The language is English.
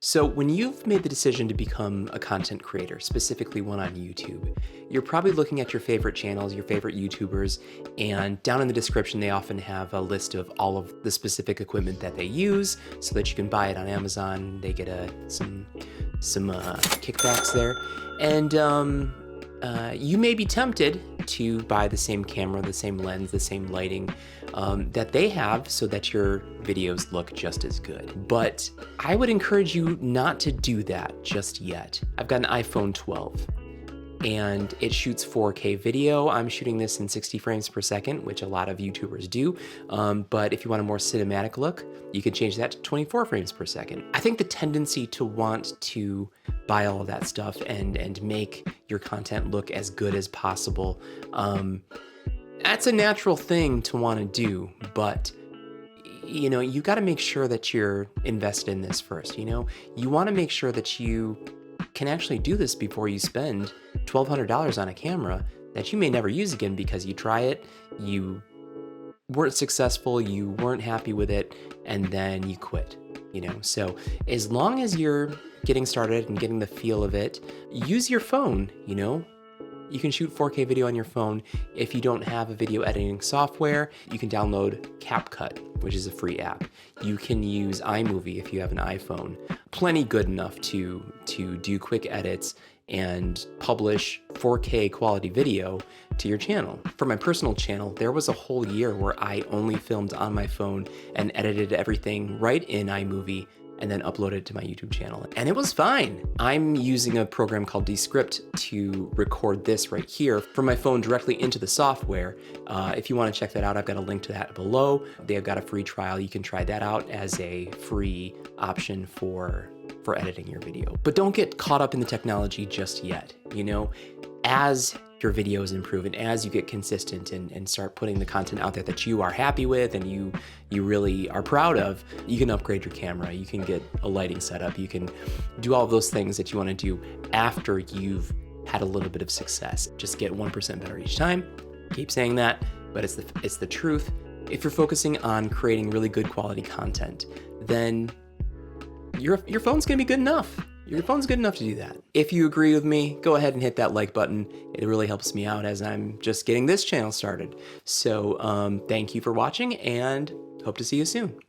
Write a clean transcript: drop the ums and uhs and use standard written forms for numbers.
So when you've made the decision to become a content creator, specifically one on YouTube, you're probably looking at your favorite channels, your favorite YouTubers, and down in the description, they often have a list of all of the specific equipment that they use so that you can buy it on Amazon. They get some kickbacks there. And you may be tempted to buy the same camera, the same lens, the same lighting that they have so that your videos look just as good. But I would encourage you not to do that just yet. I've got an iPhone 12 and it shoots 4K video. I'm shooting this in 60 frames per second, which a lot of YouTubers do. But if you want a more cinematic look, you can change that to 24 frames per second. I think the tendency to want to buy all of that stuff and make your content look as good as possible, that's a natural thing to want to do, but you know, you got to make sure that you're invested in this first. You know, you want to make sure that you can actually do this before you spend $1,200 on a camera that you may never use again because you try it, you weren't successful, you weren't happy with it, and then you quit. You know, so as long as you're getting started and getting the feel of it, use your phone. You know, you can shoot 4K video on your phone. If you don't have a video editing software, you can download CapCut, which is a free app. You can use iMovie if you have an iPhone. Plenty good enough to do quick edits and publish 4K quality video to your channel. For my personal channel, there was a whole year where I only filmed on my phone and edited everything right in iMovie and then uploaded it to my YouTube channel. And it was fine. I'm using a program called Descript to record this right here from my phone directly into the software. If you want to check that out, I've got a link to that below. They've got a free trial. You can try that out as a free option for editing your video. But don't get caught up in the technology just yet. You know, as your videos improve and as you get consistent and start putting the content out there that you are happy with and you really are proud of, you can upgrade your camera, you can get a lighting setup, you can do all of those things that you want to do after you've had a little bit of success. Just get 1% better each time. Keep saying that, but it's the truth. If you're focusing on creating really good quality content, then your phone's gonna be good enough. Your phone's good enough to do that. If you agree with me, go ahead and hit that like button. It really helps me out as I'm just getting this channel started. So thank you for watching and hope to see you soon.